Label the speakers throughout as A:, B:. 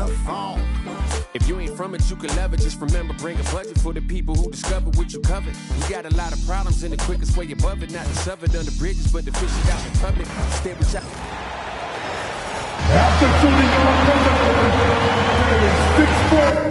A: the phone.
B: If you ain't from it, you can love it. Just remember, bring a budget for the people who discover what you covered. We got a lot of problems, and the quickest way above it, not to shove it under bridges, but to fish it out in public. Stay with y'all.
C: After shooting on 6 foot.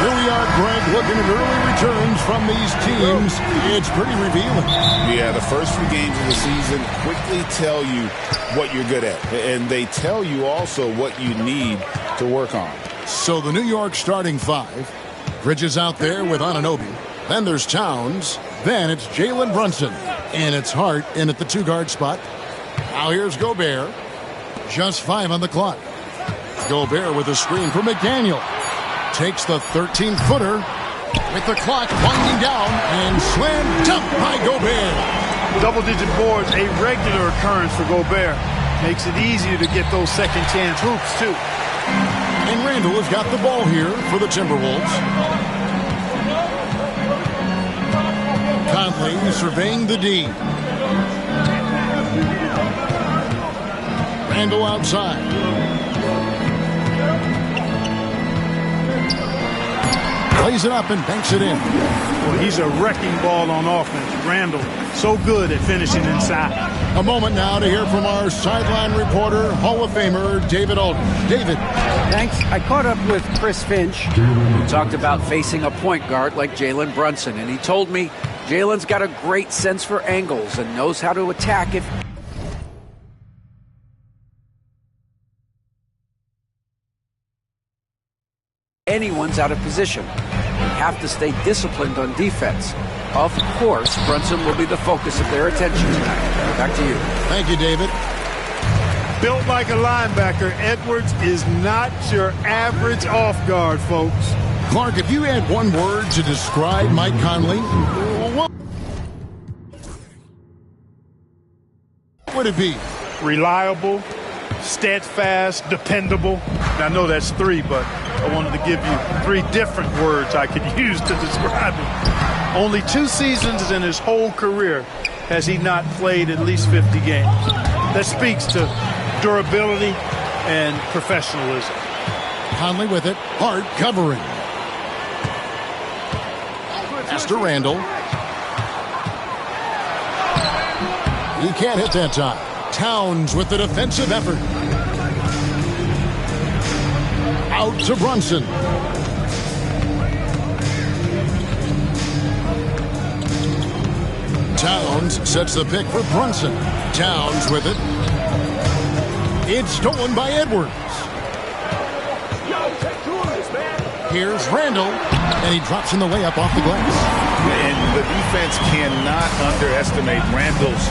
D: Here we are, Greg, looking at early returns from these teams. It's pretty revealing.
E: Yeah, the first few games of the season quickly tell you what you're good at. And they tell you also what you need to work on.
D: So the New York starting 5. Bridges out there with Anunoby. Then there's Towns. Then it's Jalen Brunson. And it's Hart in at the 2-guard spot. Now here's Gobert. Just 5 on the clock. Gobert with a screen for McDaniel. Takes the 13-footer with the clock winding down and slam dunk by Gobert.
F: Double-digit boards, a regular occurrence for Gobert. Makes it easier to get those second-chance hoops, too.
D: And Randall has got the ball here for the Timberwolves. Conley surveying the D. Randall outside. Plays it up and banks it in.
F: Well, he's a wrecking ball on offense. Randall, so good at finishing inside.
D: A moment now to hear from our sideline reporter, Hall of Famer David Aldridge. David.
G: Thanks. I caught up with Chris Finch, who talked about facing a point guard like Jalen Brunson, and he told me Jalen's got a great sense for angles and knows how to attack if anyone's out of position. You have to stay disciplined on defense. Of course, Brunson will be the focus of their attention tonight. Back to you.
D: Thank you, David.
F: Built like a linebacker, Edwards is not your average off guard, folks.
D: Clark, if you had one word to describe Mike Conley, what would it be?
F: Reliable, steadfast, dependable. Now, I know that's 3, but I wanted to give you 3 different words I could use to describe him. Only 2 seasons in his whole career has he not played at least 50 games. That speaks to durability and professionalism.
D: Conley with it. Hart covering. Pass to Randall. He can't hit that time. Towns with the defensive effort. Out to Brunson. Towns sets the pick for Brunson. Towns with it. It's stolen by Edwards. Here's Randall, and he drops in the layup off the glass.
E: And the defense cannot underestimate Randall's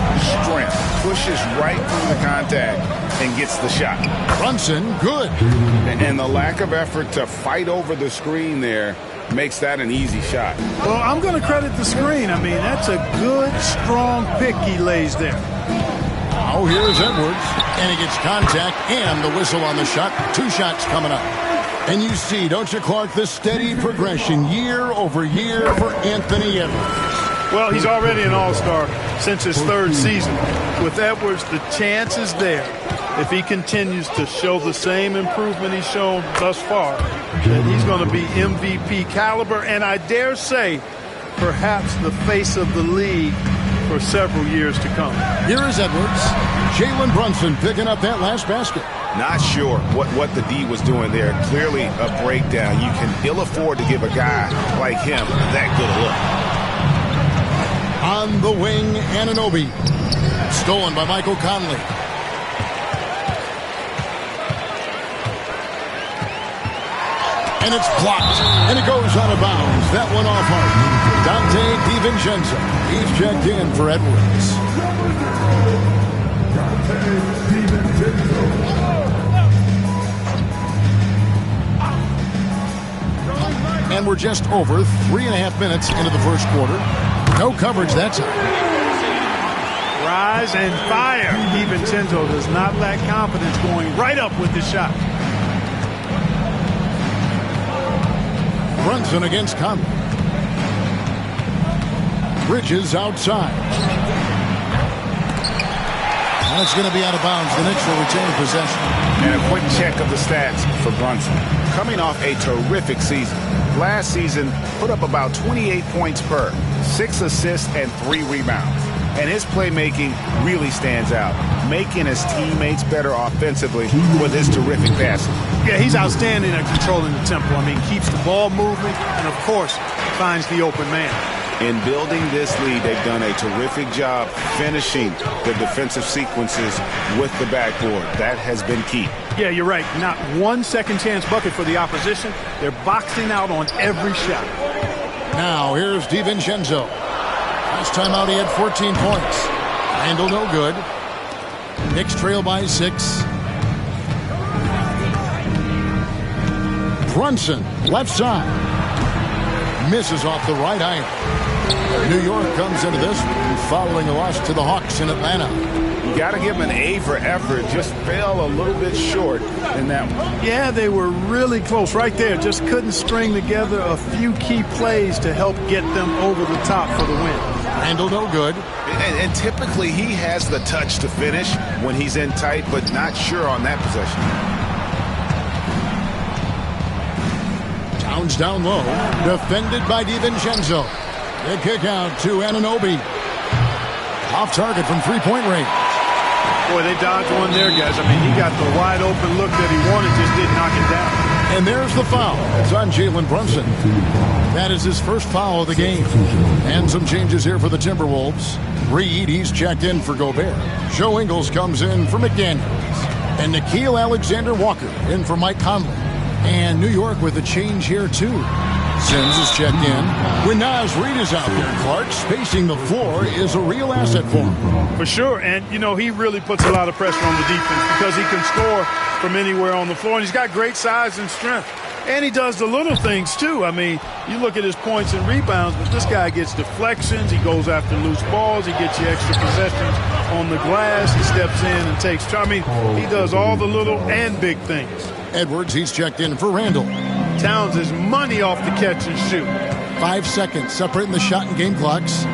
E: strength. Pushes right through the contact and gets the shot.
D: Brunson, good.
E: And the lack of effort to fight over the screen there makes that an easy shot.
F: Well, I'm going to credit the screen. I mean, that's a good, strong pick he lays there.
D: Oh, here's Edwards, and he gets contact and the whistle on the shot. 2 shots coming up. And you see, don't you, Clark, the steady progression year over year for Anthony Edwards.
F: Well, he's already an all-star since his 3rd season. With Edwards, the chance is there, if he continues to show the same improvement he's shown thus far, that he's going to be MVP caliber, and I dare say perhaps the face of the league for several years to come.
D: Here is Edwards. Jalen Brunson picking up that last basket.
E: Not sure what the D was doing there. Clearly a breakdown. You can ill afford to give a guy like him that good a look.
D: On the wing, Anunoby. Stolen by Michael Conley. And it's blocked. And it goes out of bounds. That one off hard. Dante DiVincenzo. He's checked in for Edwards. And we're just over 3.5 minutes into the first quarter. No coverage that time.
F: Rise and fire. DiVincenzo does not lack confidence going right up with the shot.
D: Brunson against Conley. Bridges outside. That's going to be out of bounds. The Knicks will retain possession.
E: And a quick check of the stats for Brunson. Coming off a terrific season. Last season, put up about 28 points per, 6 assists and 3 rebounds. And his playmaking really stands out, making his teammates better offensively with his terrific passing.
F: Yeah, he's outstanding at controlling the tempo. I mean, keeps the ball moving and, of course, finds the open man.
E: In building this lead, they've done a terrific job finishing the defensive sequences with the backboard. That has been key.
F: Yeah, you're right. Not one second chance bucket for the opposition. They're boxing out on every shot.
D: Now, here's DiVincenzo. Last time out, he had 14 points. Handle no good. Knicks trail by 6. Brunson, left side. Misses off the right iron. New York comes into this one following a loss to the Hawks in Atlanta.
E: You got to give them an A for effort. Just fell a little bit short in that one.
F: Yeah, they were really close right there. Just couldn't string together a few key plays to help get them over the top for the win.
D: Handle no good.
E: And typically he has the touch to finish when he's in tight, but not sure on that possession.
D: Towns down low. Defended by DiVincenzo. The kick out to Anunoby. Off target from three-point range.
F: Boy, they dodged one there, guys. I mean, he got the wide open look that he wanted, just didn't knock it down.
D: And there's the foul. It's on Jalen Brunson. That is his first foul of the game. And some changes here for the Timberwolves. Reed, he's checked in for Gobert. Joe Ingles comes in for McDaniels. And Nickeil Alexander-Walker in for Mike Conley. And New York with a change here, too. Sims is checked in. When Naz Reid is out there, Clark spacing the floor is a real asset for him.
F: For sure. And, you know, he really puts a lot of pressure on the defense because he can score from anywhere on the floor. And he's got great size and strength. And he does the little things, too. I mean, you look at his points and rebounds, but this guy gets deflections. He goes after loose balls. He gets you extra possessions on the glass. He steps in and takes charge. I mean, he does all the little and big things.
D: Edwards, he's checked in for Randall.
F: Towns is money off the catch and shoot.
D: 5 seconds separating the shot and game clocks.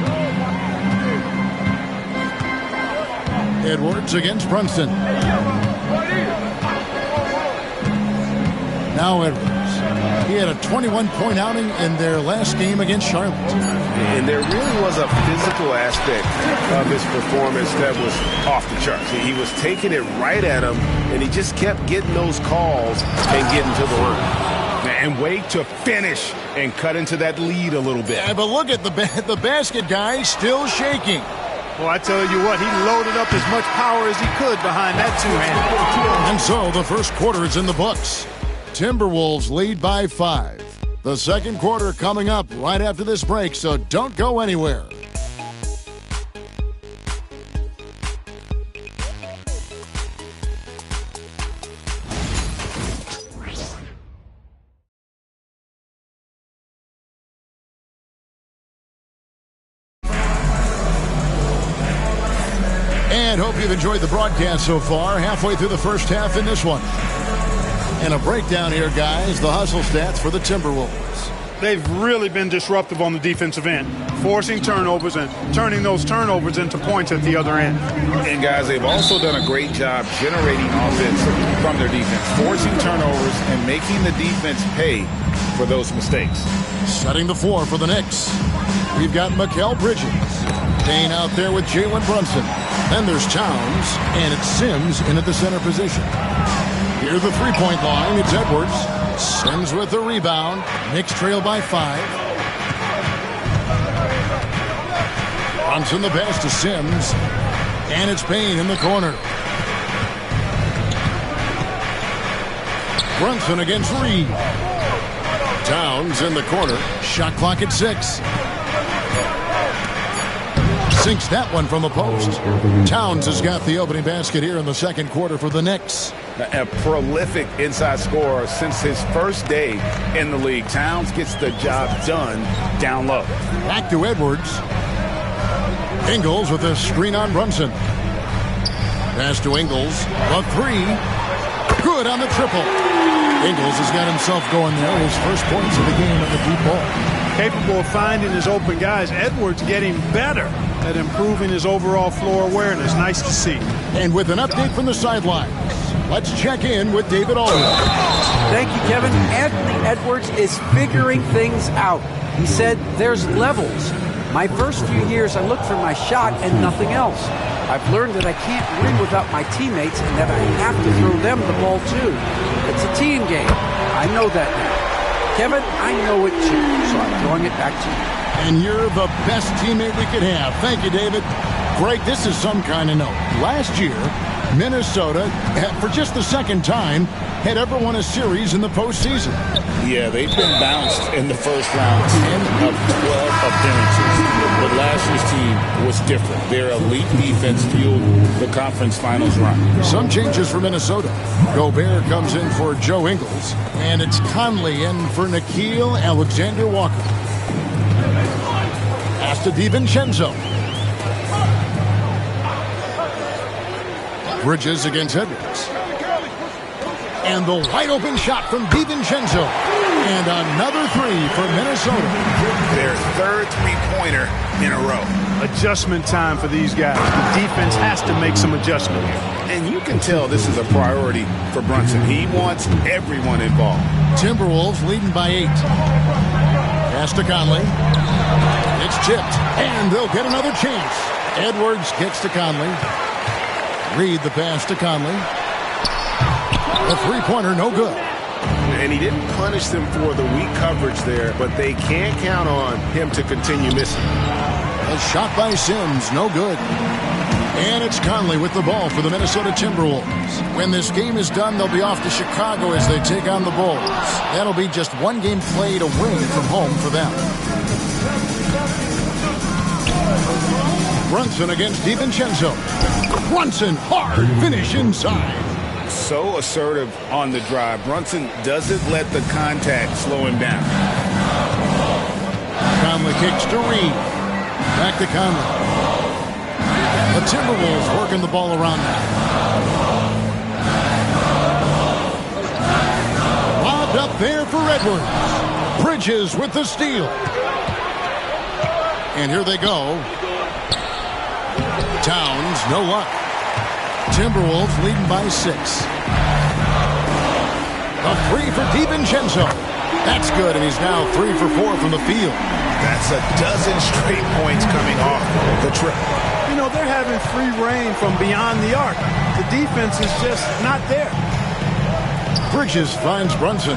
D: Edwards against Brunson. Now Edwards. He had a 21-point outing in their last game against Charlotte.
E: And there really was a physical aspect of his performance that was off the charts. He was taking it right at him, and he just kept getting those calls and getting to the line. And wait to finish and cut into that lead a little bit.
D: Yeah, but look at the basket guy still shaking.
F: Well, I tell you what, he loaded up as much power as he could behind that two-hander.
D: And so the first quarter is in the books. Timberwolves lead by 5. The second quarter coming up right after this break, so don't go anywhere. And hope you've enjoyed the broadcast so far. Halfway through the first half in this one. And a breakdown here, guys. The hustle stats for the Timberwolves.
F: They've really been disruptive on the defensive end, forcing turnovers and turning those turnovers into points at the other end.
E: And, guys, they've also done a great job generating offense from their defense, forcing turnovers and making the defense pay for those mistakes.
D: Setting the floor for the Knicks. We've got Mikal Bridges. Staying out there with Jalen Brunson. Then there's Towns, and it's Sims in at the center position. Here's the three-point line. It's Edwards. Sims with the rebound. Knicks trail by 5. Brunson the pass to Sims. And it's Payne in the corner. Brunson against Reed. Towns in the corner. Shot clock at 6. Sinks that one from the post. Towns has got the opening basket here in the second quarter for the Knicks.
E: A prolific inside scorer since his first day in the league. Towns gets the job done down low.
D: Back to Edwards. Ingles with a screen on Brunson. Pass to Ingles. A 3. Good on the triple. Ingles has got himself going there. His first points of the game at the deep ball.
F: Capable of finding his open guys. Edwards getting better at improving his overall floor awareness. Nice to see.
D: And with an update from the sidelines, let's check in with David Allred.
G: Thank you, Kevin. Anthony Edwards is figuring things out. He said there's levels. My first few years, I looked for my shot and nothing else. I've learned that I can't win without my teammates and that I have to throw them the ball too. It's a team game. I know that now. Kevin, I know it too, so I'm throwing it back to you.
D: And you're the best teammate we could have. Thank you, David. Greg, this is some kind of note. Last year, Minnesota, for just the second time, had ever won a series in the postseason.
E: Yeah, they've been bounced in the first round 10 of 12 appearances. But last year's team was different. Their elite defense fueled the conference finals run.
D: Some changes for Minnesota. Gobert comes in for Joe Ingles, and it's Conley in for Nickeil Alexander-Walker. Pass to DiVincenzo. Bridges against Edwards. And the wide-open shot from DiVincenzo. And another 3 for Minnesota.
E: Their third three-pointer in a row.
F: Adjustment time for these guys. The defense has to make some adjustment here.
E: And you can tell this is a priority for Brunson. He wants everyone involved.
D: Timberwolves leading by 8. Pass to Conley. It's chipped. And they'll get another chance. Edwards gets to Conley. Reed the pass to Conley. A three-pointer, no good.
E: And he didn't punish them for the weak coverage there, but they can't count on him to continue missing.
D: A shot by Sims, no good. And it's Conley with the ball for the Minnesota Timberwolves. When this game is done, they'll be off to Chicago as they take on the Bulls. That'll be just one game played away from home for them. Brunson against DiVincenzo. Brunson, hard finish inside.
E: So assertive on the drive. Brunson doesn't let the contact slow him down.
D: Conley kicks to Reed. Back to Conley. The Timberwolves working the ball around now. Lobbed up there for Edwards. Bridges with the steal. And here they go. Towns, no luck. Timberwolves leading by 6. A 3 for DiVincenzo. That's good, and he's now 3 for 4 from the field.
E: That's a dozen straight points coming off the trip.
F: You know, they're having free reign from beyond the arc. The defense is just not there.
D: Bridges finds Brunson.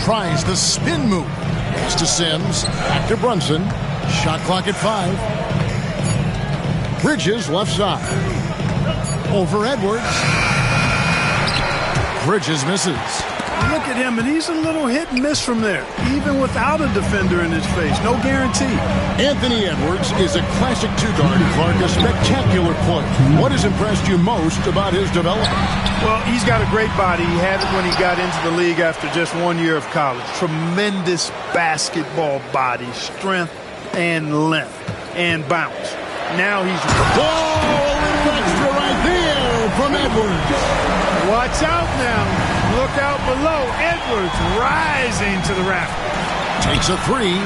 D: Tries the spin move. Pass to Sims. Back to Brunson. Shot clock at 5. Bridges left side. Over Edwards. Bridges misses.
F: Look at him, and he's a little hit and miss from there, even without a defender in his face. No guarantee.
D: Anthony Edwards is a classic two-guard. Clark, a spectacular player. What has impressed you most about his development?
F: Well, he's got a great body. He had it when he got into the league after just 1 year of college. Tremendous basketball body, strength and length and bounce. Now he's...
D: Oh, a little extra right there from Edwards.
F: Watch out now. Look out below. Edwards rising to the raft.
D: Takes a 3.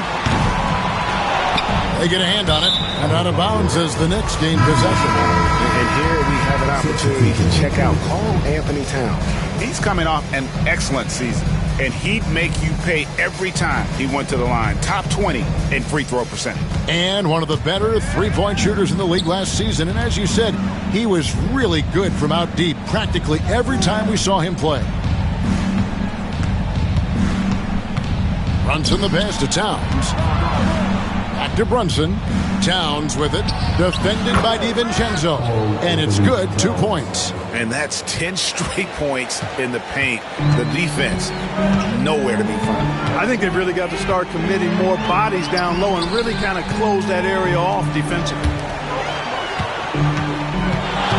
D: They get a hand on it, and out of bounds as the Knicks gain possession.
E: And here we have an opportunity to check out Karl Anthony Towns. He's coming off an excellent season, and he'd make you pay every time he went to the line. Top 20 in free throw percentage.
D: And one of the better three-point shooters in the league last season. And as you said, he was really good from out deep practically every time we saw him play. Brunson the pass to Towns. Back to Brunson. Towns with it. Defended by DiVincenzo. And it's good, 2 points.
E: And that's 10 straight points in the paint. The defense, nowhere to be found.
F: I think they've really got to start committing more bodies down low and really kind of close that area off defensively.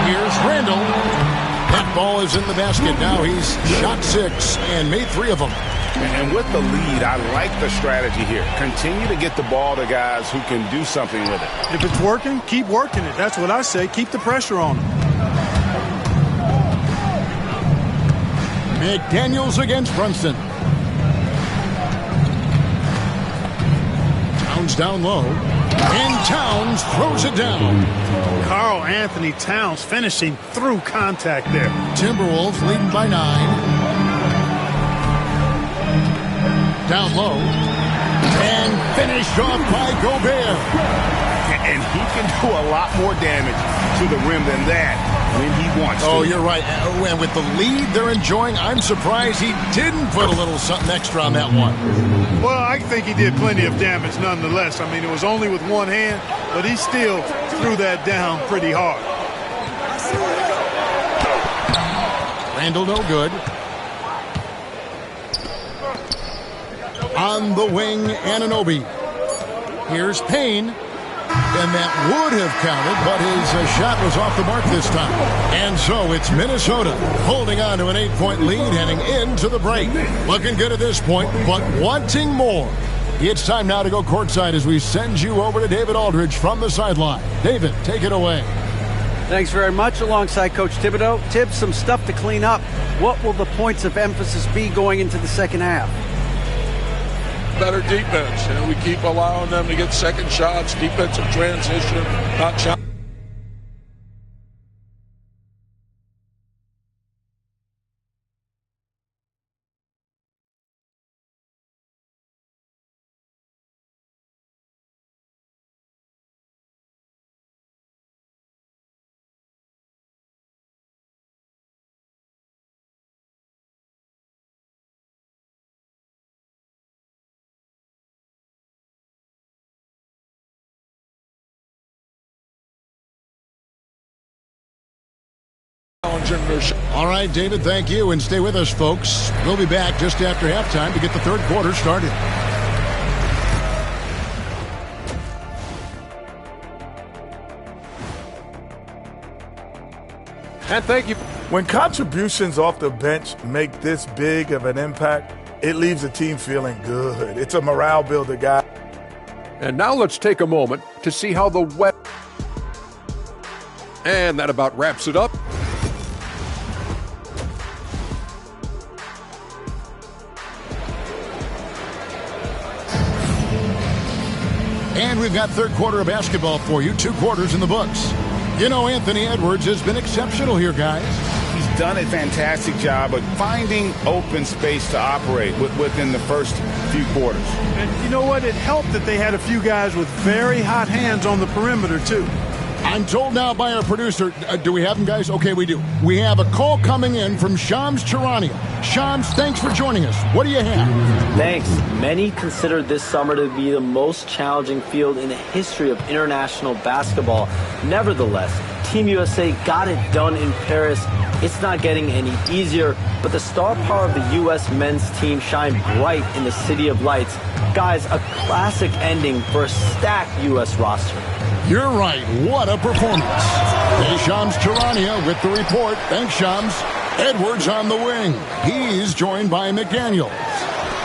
D: Here's Randall. That ball is in the basket. Now he's shot 6 and made 3 of them.
E: And with the lead, I like the strategy here. Continue to get the ball to guys who can do something with it.
F: If it's working, keep working it. That's what I say. Keep the pressure on them.
D: McDaniels against Brunson. Towns down low. And Towns throws it down.
F: Karl Anthony Towns finishing through contact there.
D: Timberwolves leading by 9. Down low. And finished off by Gobert.
E: And he can do a lot more damage to the rim than that when he wants to.
D: Oh, you're right. And with the lead they're enjoying, I'm surprised he didn't put a little something extra on that one.
F: Well, I think he did plenty of damage nonetheless. I mean, it was only with one hand, but he still threw that down pretty hard.
D: Randall no good. On the wing, Anunoby. Here's Payne. And that would have counted, but his shot was off the mark this time. And so it's Minnesota holding on to an 8-point lead heading into the break. Looking good at this point, but wanting more. It's time now to go courtside as we send you over to David Aldridge from the sideline. David, take it away.
G: Thanks very much. Alongside Coach Thibodeau. Tibbs, some stuff to clean up. What will the points of emphasis be going into the second half?
A: Better defense. We keep allowing them to get second shots, defensive transition, not shot.
D: All right, David, thank you. And stay with us, folks. We'll be back just after halftime to get the third quarter started.
C: And thank you.
H: When contributions off the bench make this big of an impact, it leaves the team feeling good. It's a morale builder, guy.
C: And now let's take a moment to see how the wet. And that about wraps it up.
D: And we've got third quarter of basketball for you. 2 quarters in the books. You know, Anthony Edwards has been exceptional here, guys.
E: He's done a fantastic job of finding open space to operate within the first few quarters.
F: And you know what? It helped that they had a few guys with very hot hands on the perimeter, too.
D: I'm told now by our producer, do we have him, guys? Okay, we do. We have a call coming in from Shams Charania. Shams, thanks for joining us. What do you have?
I: Thanks. Many consider this summer to be the most challenging field in the history of international basketball. Nevertheless, Team USA got it done in Paris. It's not getting any easier, but the star power of the U.S. men's team shined bright in the City of Lights. Guys, a classic ending for a stacked U.S. roster.
D: You're right. What a performance. Hey, Shams Charania with the report. Thanks, Shams. Edwards on the wing. He's joined by McDaniels.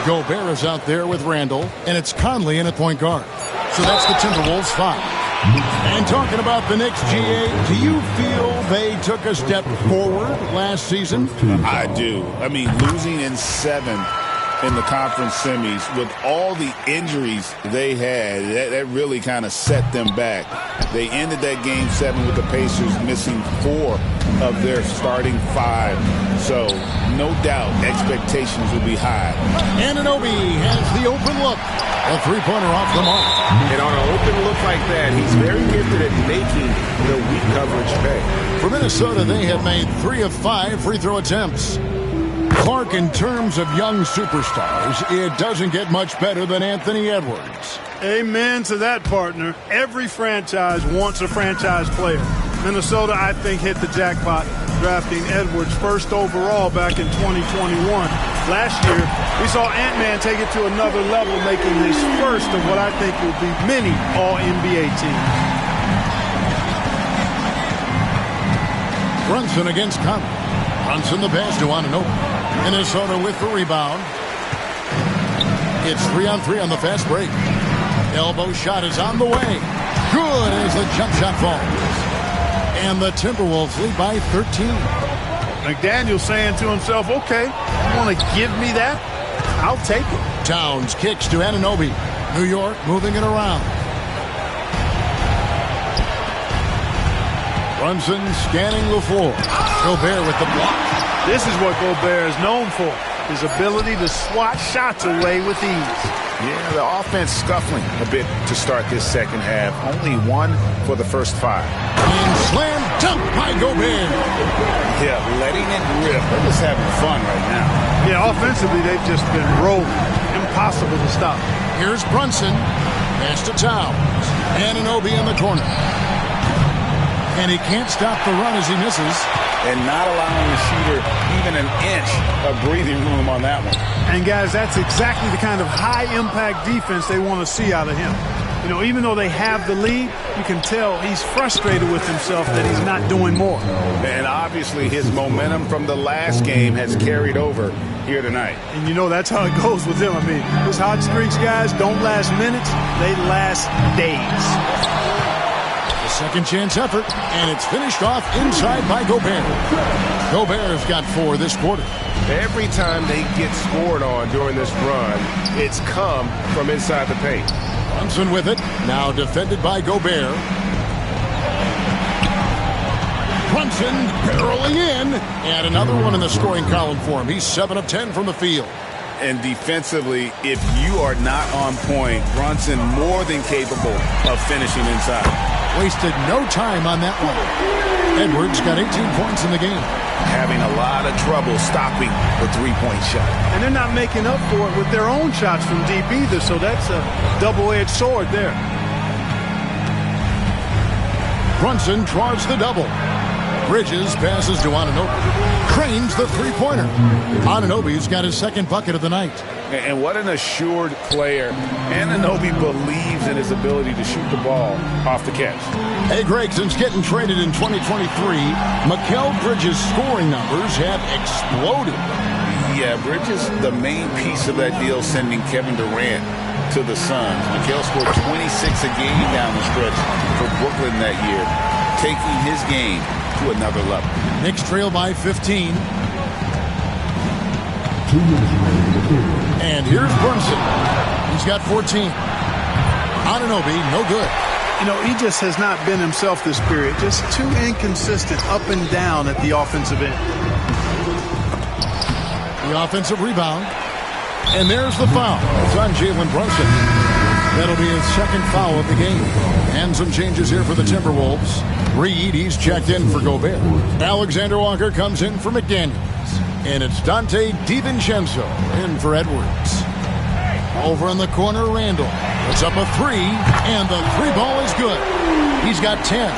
D: Gobert is out there with Randall, and it's Conley in at point guard. So that's the Timberwolves 5. And talking about the Knicks, GA, do you feel they took a step forward last season?
E: I do. I mean, losing in 7 in the conference semis. With all the injuries they had, that really kind of set them back. They ended that Game 7 with the Pacers missing 4 of their starting 5. So, no doubt, expectations will be high.
D: Anunoby has the open look. A three-pointer off the mark.
J: And on an open look like that, he's very gifted at making the weak coverage pay.
D: For Minnesota, they have made 3 of 5 free throw attempts. Clark, in terms of young superstars, it doesn't get much better than Anthony Edwards.
F: Amen to that, partner. Every franchise wants a franchise player. Minnesota, I think, hit the jackpot drafting Edwards first overall back in 2021. Last year, we saw Ant-Man take it to another level, making his first of what I think will be many All-NBA teams.
D: Brunson against Conley. Brunson the pass to Anunoby. Minnesota with the rebound. It's 3-on-3 on the fast break. Elbow shot is on the way. Good as the jump shot falls. And the Timberwolves lead by 13.
F: McDaniel saying to himself, okay, you want to give me that? I'll take it.
D: Towns kicks to Anunoby. New York moving it around. Brunson scanning the floor. Gobert with the block.
F: This is what Gobert is known for, his ability to swat shots away with ease.
E: Yeah, the offense scuffling a bit to start this second half. Only 1 for the first 5.
D: And slam dunk by Gobert.
E: Yeah, letting it rip. They're just having fun right now.
F: Yeah, offensively, they've just been rolling. Impossible to stop.
D: Here's Brunson. Pass to Towns. Anunoby in the corner. And he can't stop the run as he misses.
E: And not allowing the shooter even an inch of breathing room on that one.
F: And, guys, that's exactly the kind of high-impact defense they want to see out of him. You know, even though they have the lead, you can tell he's frustrated with himself that he's not doing more.
E: And obviously his momentum from the last game has carried over here tonight.
F: And, you know, that's how it goes with him. I mean, his hot streaks, guys, don't last minutes. They last days.
D: Second chance effort, and it's finished off inside by Gobert. Gobert's got 4 this quarter.
J: Every time they get scored on during this run, it's come from inside the paint.
D: Brunson with it, now defended by Gobert. Brunson barreling in, and another one in the scoring column for him. He's 7 of 10 from the field.
E: And defensively, if you are not on point, Brunson more than capable of finishing inside.
D: Wasted no time on that one. Edwards got 18 points in the game.
E: Having a lot of trouble stopping the three-point shot.
F: And they're not making up for it with their own shots from deep either, so that's a double-edged sword there.
D: Brunson draws the double. Bridges passes to Anunoby. Cranes the three-pointer. Anunoby's got his second bucket of the night.
E: And what an assured player. Anunoby believes in his ability to shoot the ball off the catch.
D: Hey, Greg, since getting traded in 2023, Mikal Bridges' scoring numbers have exploded.
E: Yeah, Bridges, the main piece of that deal, sending Kevin Durant to the Suns. Mikal scored 26 a game down the stretch for Brooklyn that year, taking his game to another level.
D: Knicks trail by 15. And here's Brunson. He's got 14. Anunoby, no good.
F: You know, he just has not been himself this period. Just too inconsistent up and down at the offensive end.
D: The offensive rebound. And there's the foul. It's on Jalen Brunson. That'll be his second foul of the game. And some changes here for the Timberwolves. Reed, he's checked in for Gobert. Alexander Walker comes in for McDaniels. And it's Dante DiVincenzo in for Edwards. Over in the corner, Randall. Puts up a 3, and the 3 ball is good. He's got 10.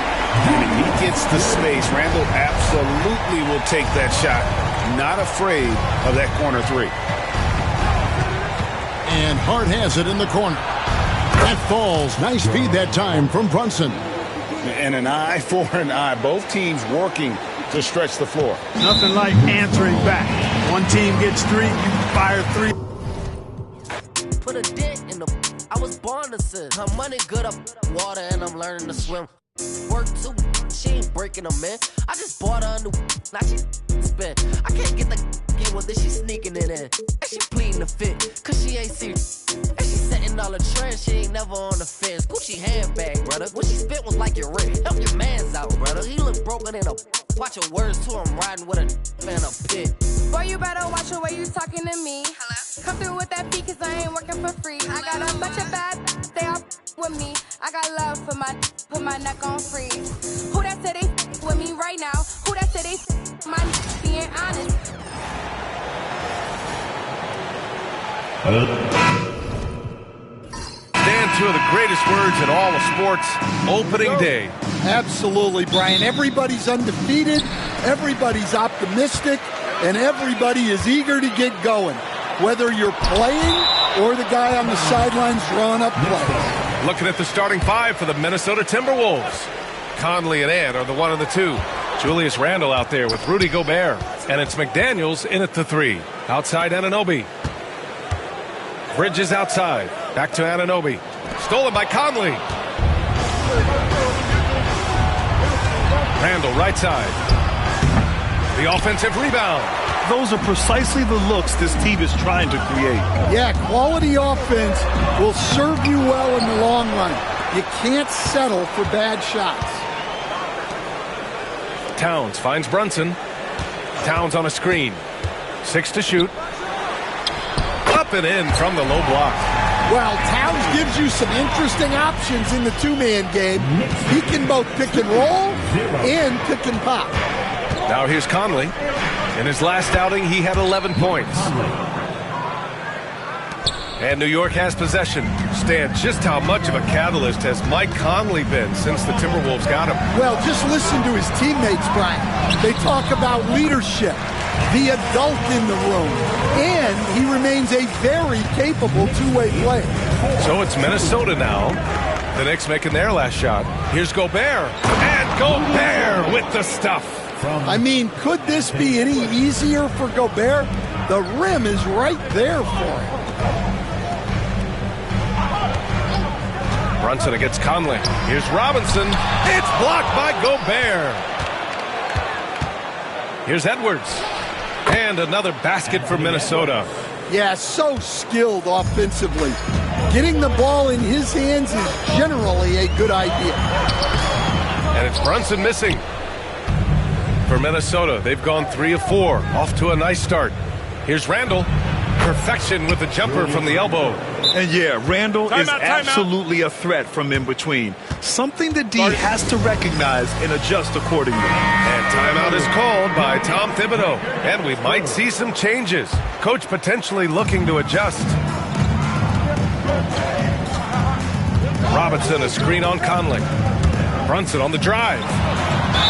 E: When he gets the space, Randall absolutely will take that shot. Not afraid of that corner 3.
D: And Hart has it in the corner. That falls. Nice feed that time from Brunson.
E: And an eye for an eye. Both teams working to stretch the floor.
F: Nothing like answering back. One team gets 3, you fire 3.
K: Put a dent in the... I was born to sin. Her money good up water and I'm learning to swim. Work too, she ain't breaking them in. I just bought her a new, now she spin. I can't get the game with this, she sneaking it in. And she pleading the fit. friend, she ain't never on the fence. Gucci handbag, brother. What she spent was like your rent. Help your man's out, brother. He look broken in a. Watch your words too. I'm riding with a in a pit.
L: Boy, you better watch the way you talking to me. Hello? Come through with that beat, cause I ain't working for free. Hello? I got a bunch of bad, they all with me. I got love for put my neck on freeze. Who that said they with me right now? Who that said they my being honest?
M: Stand two of the greatest words in all of sports, opening day.
N: Absolutely, Brian. Everybody's undefeated, everybody's optimistic, and everybody is eager to get going, whether you're playing or the guy on the sidelines drawing up plays.
M: Looking at the starting five for the Minnesota Timberwolves. Conley and Ant are the 1 and the 2. Julius Randle out there with Rudy Gobert. And it's McDaniels in at the 3. Outside Anunoby. Bridges outside. Back to Anunoby. Stolen by Conley. Randle right side. The offensive rebound.
F: Those are precisely the looks this team is trying to create.
N: Yeah, quality offense will serve you well in the long run. You can't settle for bad shots.
M: Towns finds Brunson. Towns on a screen. 6 to shoot. Up and in from the low block.
N: Well, Towns gives you some interesting options in the two-man game. He can both pick and roll and pick and pop.
M: Now here's Conley. In his last outing, he had 11 points. And New York has possession. Stan, just how much of a catalyst has Mike Conley been since the Timberwolves got him?
N: Well, just listen to his teammates, Brian. They talk about leadership, the adult in the room, and he remains a very capable two-way player.
M: So it's Minnesota now. The Knicks making their last shot. Here's Gobert. And Gobert with the stuff.
N: I mean, could this be any easier for Gobert? The rim is right there for him.
M: Brunson against Conley. Here's Robinson. It's blocked by Gobert. Here's Edwards. And another basket for Minnesota.
N: Yeah, so skilled offensively. Getting the ball in his hands is generally a good idea.
M: And it's Brunson missing. For Minnesota, they've gone 3 of 4. Off to a nice start. Here's Randle. Perfection with the jumper from the elbow.
O: And yeah, Randle is absolutely a threat from in between. Something the D has to recognize and adjust accordingly.
M: And timeout is called by Tom Thibodeau. And we might see some changes. Coach potentially looking to adjust. Robinson, a screen on Conley. Brunson on the drive.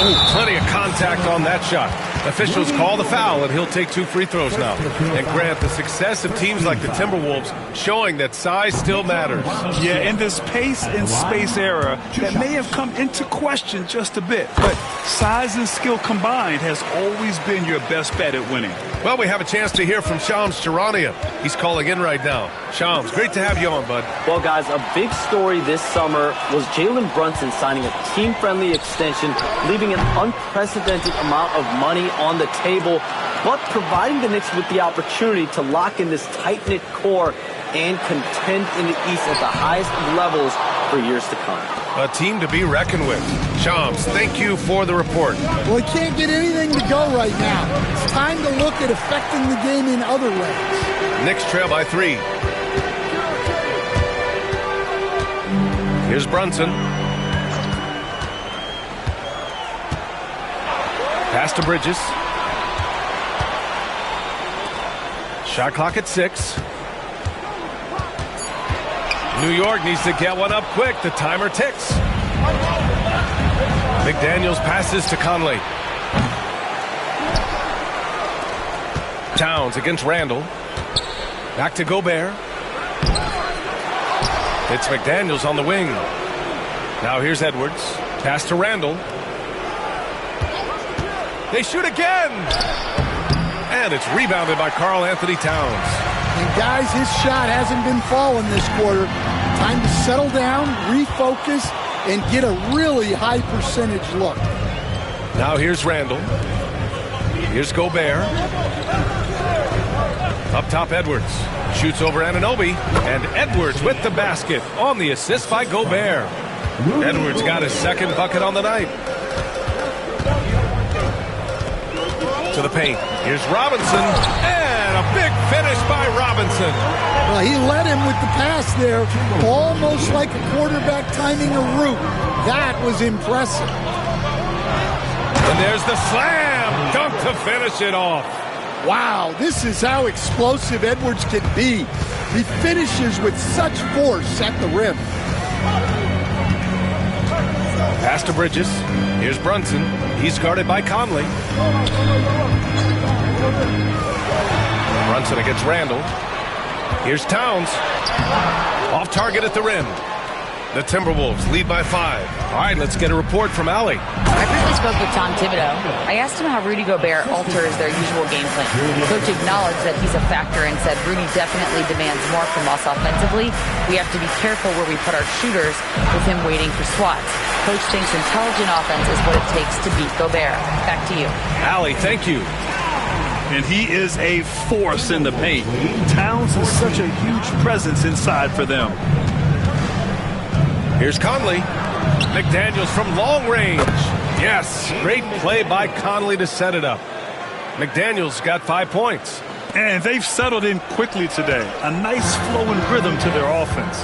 M: Ooh, plenty of contact on that shot. Officials call the foul, and he'll take 2 free throws now. And Grant, the success of teams like the Timberwolves showing that size still matters.
O: Yeah, in this pace and space era, that may have come into question just a bit. But size and skill combined has always been your best bet at winning.
M: Well, we have a chance to hear from Shams Charania. He's calling in right now. Shams, great to have you on, bud.
I: Well, guys, a big story this summer was Jalen Brunson signing a team-friendly extension, leaving an unprecedented amount of money on the table, but providing the Knicks with the opportunity to lock in this tight-knit core and contend in the East at the highest levels for years to come.
M: A team to be reckoned with. Shams, thank you for the report.
N: Well, he can't get anything to go right now. It's time to look at affecting the game in other ways.
M: Knicks trail by 3. Here's Brunson. Pass to Bridges. Shot clock at 6. New York needs to get one up quick. The timer ticks. McDaniels passes to Conley. Towns against Randle. Back to Gobert. It's McDaniels on the wing. Now here's Edwards. Pass to Randle. They shoot again. And it's rebounded by Karl Anthony Towns.
N: And guys, his shot hasn't been falling this quarter. Time to settle down, refocus, and get a really high percentage look.
M: Now here's Randle. Here's Gobert. Up top, Edwards. shoots over Anunoby, and Edwards with the basket on the assist by Gobert. Edwards got his second bucket on the night. To the paint. Here's Robinson, and a big finish by Robinson.
N: Well, he led him with the pass there, almost like a quarterback timing a route. That was impressive.
M: And there's the slam dunk to finish it off.
N: Wow, this is how explosive Edwards can be. He finishes with such force at the rim.
M: Pass to Bridges. Here's Brunson. He's guarded by Conley. Brunson against Randall. Here's Towns. Off target at the rim. The Timberwolves lead by 5. All right, let's get a report from Allie.
P: I briefly spoke with Tom Thibodeau. I asked him how Rudy Gobert alters their usual game plan. The coach acknowledged that he's a factor and said Rudy definitely demands more from us offensively. We have to be careful where we put our shooters with him waiting for swats. Coach thinks intelligent offense is what it takes to beat Gobert. Back to you.
M: Allie, thank you.
O: And he is a force in the paint. Towns is such a huge presence inside for them.
M: Here's Conley. McDaniels from long range. Yes, great play by Conley to set it up. McDaniels got 5 points.
O: And they've settled in quickly today. A nice flowing rhythm to their offense.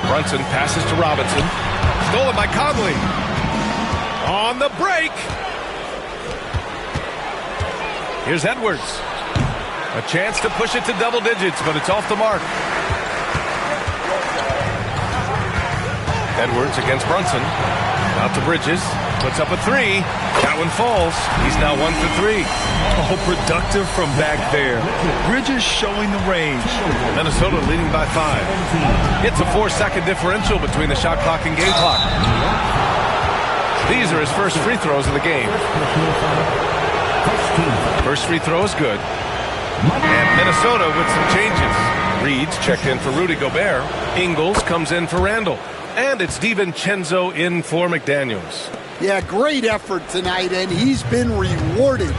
M: Brunson passes to Robinson. Stolen by Conley. On the break. Here's Edwards. A chance to push it to double digits, but it's off the mark. Edwards against Brunson. Out to Bridges. Puts up a 3. That one falls. He's now 1 for 3.
O: Oh, productive from back there. Bridges showing the range.
M: Minnesota leading by 5. It's a 4-second differential between the shot clock and game clock. These are his first free throws of the game. First free throw is good. And Minnesota with some changes. Reed's checked in for Rudy Gobert. Ingles comes in for Randall. And it's DiVincenzo in for McDaniels.
N: Yeah, great effort tonight, and he's been rewarded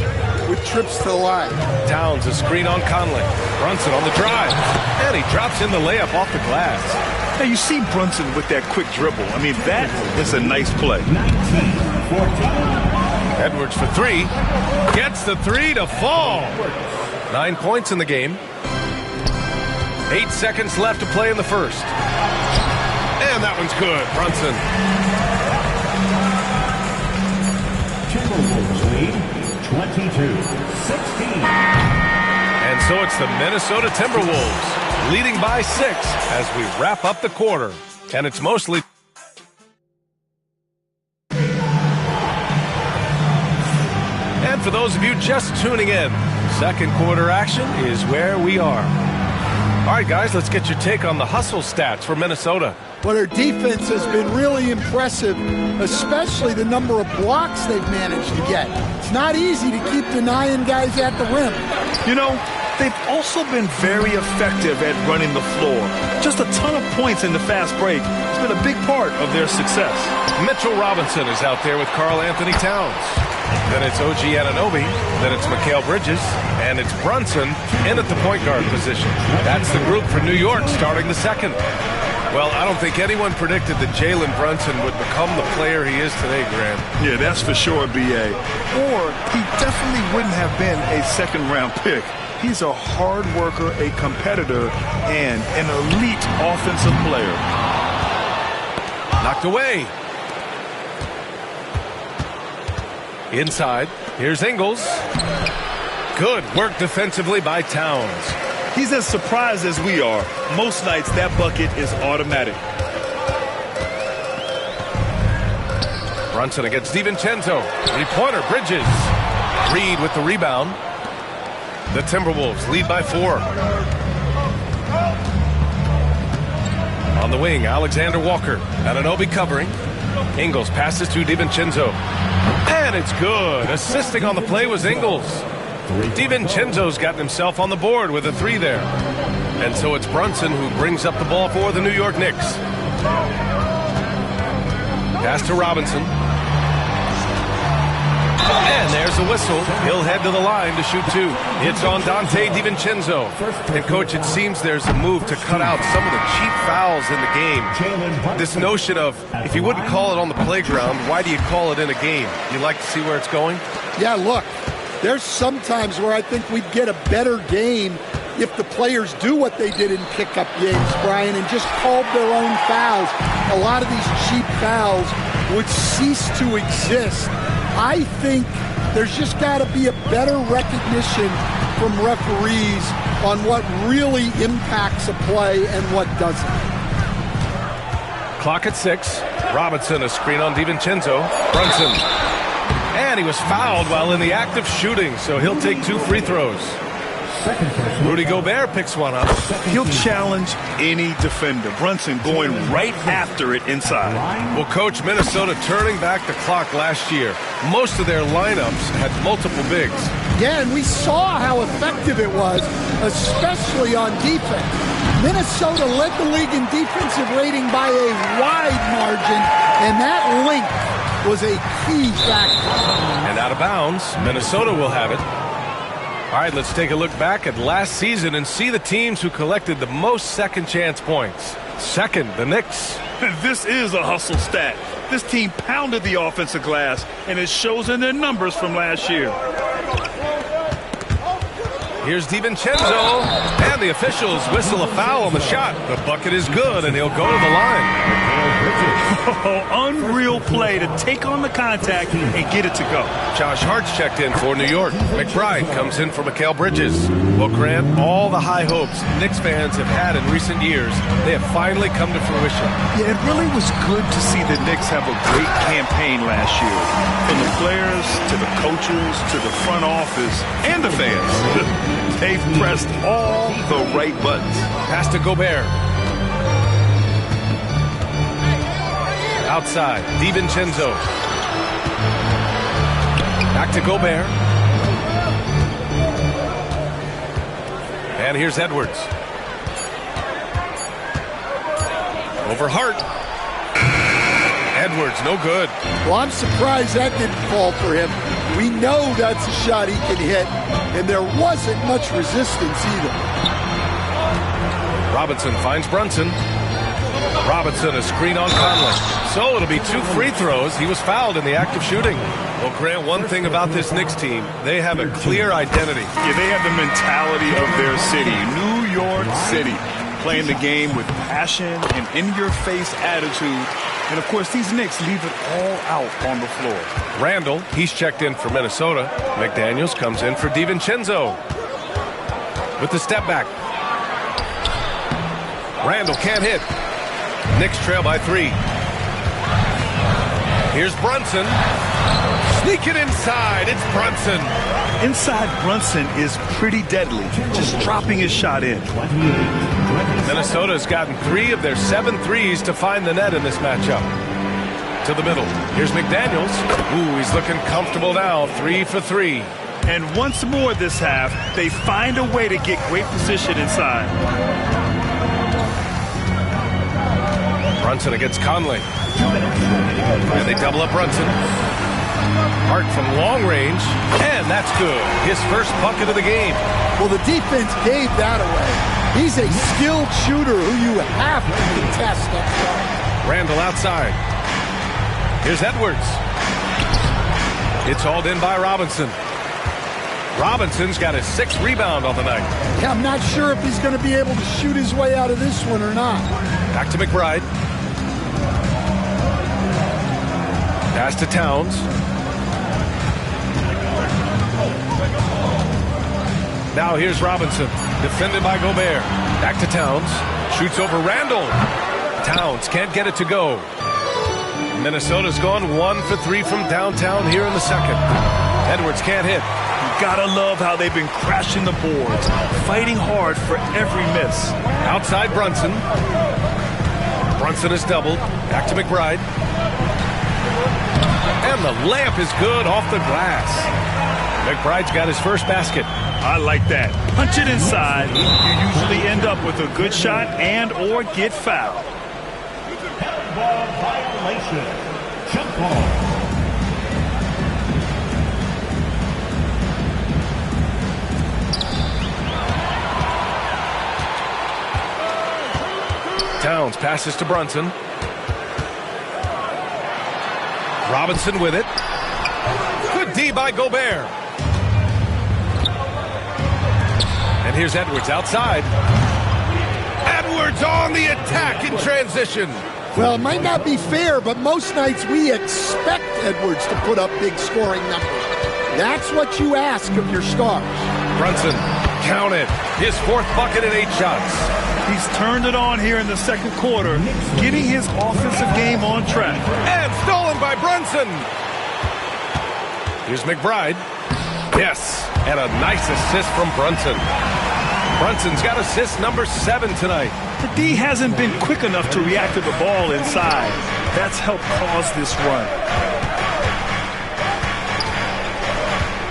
N: with trips to the line.
M: Towns a screen on Conley. Brunson on the drive. And he drops in the layup off the glass.
O: Now you see Brunson with that quick dribble. I mean, that is a nice play.
M: 19-14. Edwards for 3. Gets the 3 to fall. 9 points in the game. 8 seconds left to play in the first. And that one's good. Brunson.
Q: Timberwolves lead 22-16.
M: And so it's the Minnesota Timberwolves leading by 6 as we wrap up the quarter. And it's mostly... And for those of you just tuning in, second quarter action is where we are. All right, guys, let's get your take on the hustle stats for Minnesota.
N: But our defense has been really impressive, especially the number of blocks they've managed to get. It's not easy to keep denying guys at the rim.
O: You know, they've also been very effective at running the floor. Just a ton of points in the fast break has been a big part of their success.
M: Mitchell Robinson is out there with Karl Anthony Towns. Then it's OG Anunoby. Then it's Mikal Bridges. And it's Brunson in at the point guard position. That's the group for New York starting the second. Well, I don't think anyone predicted that Jalen Brunson would become the player he is today, Grant.
O: Yeah, that's for sure, B.A. Or he definitely wouldn't have been a second-round pick. He's a hard worker, a competitor, and an elite offensive player.
M: Knocked away. Inside. Here's Ingles. Good work defensively by Towns.
O: He's as surprised as we are. Most nights, that bucket is automatic.
M: Brunson against DiVincenzo. Three-pointer, Bridges. Reed with the rebound. The Timberwolves lead by 4. On the wing, Alexander Walker. Anunoby covering. Ingles passes to DiVincenzo. And it's good. Assisting on the play was Ingles. DiVincenzo's gotten himself on the board with a 3 there. And so it's Brunson who brings up the ball for the New York Knicks. Pass to Robinson. And there's a whistle. He'll head to the line to shoot 2. It's on Dante DiVincenzo. And, Coach, it seems there's a move to cut out some of the cheap fouls in the game. This notion of, if you wouldn't call it on the playground, why do you call it in a game? You like to see where it's going?
N: Yeah, look, there's some times where I think we'd get a better game if the players do what they did in pickup games, Brian, and just called their own fouls. A lot of these cheap fouls would cease to exist. I think there's just got to be a better recognition from referees on what really impacts a play and what doesn't.
M: Clock at 6. Robinson, a screen on DiVincenzo. Brunson. And he was fouled while in the act of shooting, so he'll take 2 free throws. Rudy Gobert picks one up.
O: He'll challenge any defender. Brunson going right after it inside.
M: Well, Coach, Minnesota turning back the clock last year. Most of their lineups had multiple bigs.
N: Yeah, and we saw how effective it was, especially on defense. Minnesota led the league in defensive rating by a wide margin, and that length was a key factor.
M: And out of bounds, Minnesota will have it. All right, let's take a look back at last season and see the teams who collected the most second chance points. Second, the Knicks.
O: This is a hustle stat. This team pounded the offensive glass, and it shows in their numbers from last year.
M: Here's DiVincenzo, and the officials whistle a foul on the shot. The bucket is good, and he'll go to the line.
O: Unreal play to take on the contact and get it to go.
M: Josh Hart's checked in for New York. McBride comes in for Mikal Bridges. Well, Grant, all the high hopes Knicks fans have had in recent years, they have finally come to fruition.
O: Yeah, it really was good to see the Knicks have a great campaign last year. From the players to the coaches to the front office and the fans. They've pressed all the right buttons.
M: Pass to Gobert. Outside, DiVincenzo. Back to Gobert. And here's Edwards. Over Hart. Edwards, no good.
N: Well, I'm surprised that didn't fall for him. We know that's a shot he can hit, and there wasn't much resistance either.
M: Robinson finds Brunson. Robinson, a screen on Conley. So it'll be 2 free throws. He was fouled in the act of shooting. Well, Grant, one thing about this Knicks team, they have a clear identity.
O: Yeah, they have the mentality of their city, New York City, playing the game with passion and in-your-face attitude. And, of course, these Knicks leave it all out on the floor.
M: Randall, he's checked in for Minnesota. McDaniels comes in for DiVincenzo. With the step back. Randall can't hit. Knicks trail by 3. Here's Brunson. Sneaking inside. It's Brunson.
O: Inside Brunson is pretty deadly. Just dropping his shot in.
M: Minnesota's gotten 3 of their 7 threes to find the net in this matchup. To the middle. Here's McDaniels. Ooh, he's looking comfortable now. 3 for 3.
O: And once more this half, they find a way to get great position inside.
M: Brunson against Conley. And they double up Brunson. Hart from long range. And that's good. His first bucket of the game.
N: Well, the defense gave that away. He's a skilled shooter who you have to contest up front.
M: Randall outside. Here's Edwards. It's hauled in by Robinson. Robinson's got his 6th rebound on the night.
N: Yeah, I'm not sure if he's going to be able to shoot his way out of this one or not.
M: Back to McBride. Pass to Towns. Now here's Robinson, defended by Gobert. Back to Towns. Shoots over Randall. Towns can't get it to go. Minnesota's gone 1 for 3 from downtown here in the second. Edwards can't hit.
O: You gotta love how they've been crashing the boards, fighting hard for every miss.
M: Outside Brunson. Brunson is doubled. Back to McBride. And the layup is good off the glass. McBride's got his first basket.
O: I like that. Punch it inside. You usually end up with a good shot and or get fouled.
Q: Ball violation. Jump ball.
M: Towns passes to Brunson. Robinson with it. Good D by Gobert. And here's Edwards outside. Edwards on the attack in transition.
N: Well, it might not be fair, but most nights we expect Edwards to put up big scoring numbers. That's what you ask of your stars.
M: Brunson, count it. His fourth bucket in 8 shots.
O: He's turned it on here in the second quarter, getting his offensive game on track.
M: And stolen by Brunson. Here's McBride. Yes, and a nice assist from Brunson. Brunson's got assist number 7 tonight.
O: The D hasn't been quick enough to react to the ball inside. That's helped cause this run.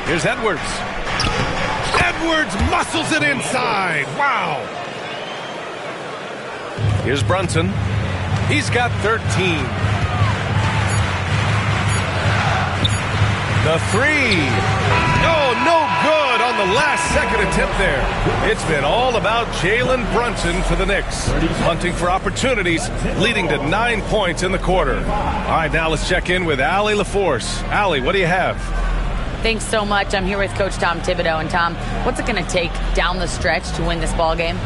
M: Here's Edwards. Edwards muscles it inside. Wow. Here's Brunson. He's got 13. The 3. Oh, no good on the last second attempt there. It's been all about Jalen Brunson for the Knicks. Hunting for opportunities, leading to 9 points in the quarter. All right, now let's check in with Allie LaForce. Allie, what do you have?
P: Thanks so much. I'm here with Coach Tom Thibodeau. And Tom, what's it going to take down the stretch to win this ball game?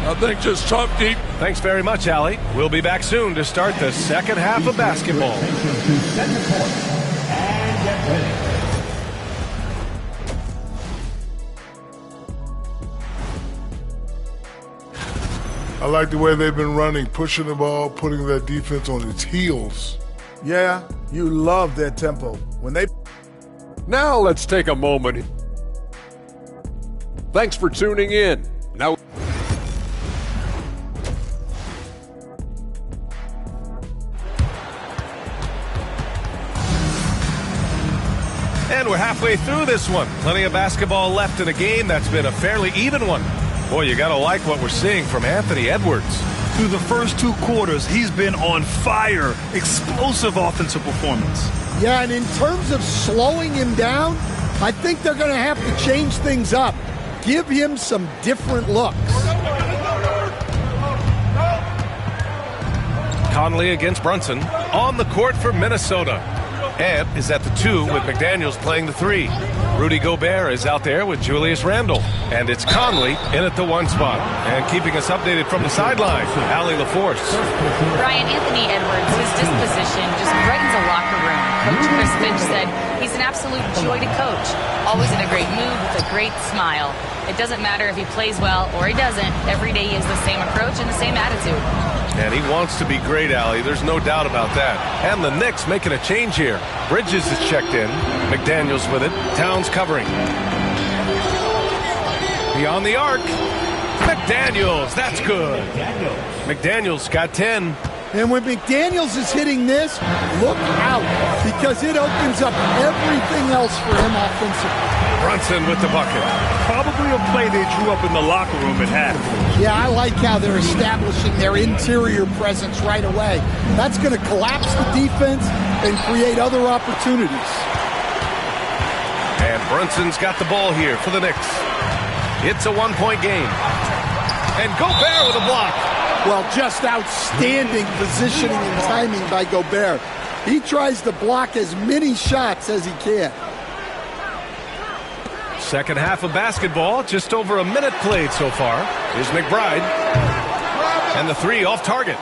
A: I think just tough deep.
M: Thanks very much, Allie. We'll be back soon to start the second half of basketball.
H: I like the way they've been running, pushing the ball, putting that defense on its heels.
Q: Yeah, you love their tempo. When they...
C: Now let's take a moment. Thanks for tuning in. Now...
M: And we're halfway through this one. Plenty of basketball left in a game that's been a fairly even one. Boy, you got to like what we're seeing from Anthony Edwards.
O: Through the first 2 quarters, he's been on fire. Explosive offensive performance.
N: Yeah, and in terms of slowing him down, I think they're going to have to change things up. Give him some different looks.
M: Conley against Brunson on the court for Minnesota. Ant is at the 2 with McDaniels playing the 3. Rudy Gobert is out there with Julius Randle. And it's Conley in at the 1 spot. And keeping us updated from the sideline, Allie LaForce.
P: Brian, Anthony Edwards, his disposition just brightens a locker room. Coach Chris Finch said he's an absolute joy to coach. Always in a great mood with a great smile. It doesn't matter if he plays well or he doesn't. Every day he has the same approach and the same attitude.
M: And he wants to be great, Allie. There's no doubt about that. And the Knicks making a change here. Bridges is checked in. McDaniels with it. Towns covering. Beyond the arc. McDaniels. That's good. McDaniels got 10.
N: And when McDaniels is hitting this, look out, because it opens up everything else for him offensively.
M: Brunson with the bucket.
O: Probably a play they drew up in the locker room at half.
N: Yeah, I like how they're establishing their interior presence right away. That's going to collapse the defense and create other opportunities.
M: And Brunson's got the ball here for the Knicks. It's a 1-point game. And Gobert with a block.
N: Well, just outstanding positioning and timing by Gobert. He tries to block as many shots as he can.
M: Second half of basketball, just over a minute played so far. Here's McBride. And the 3 off target.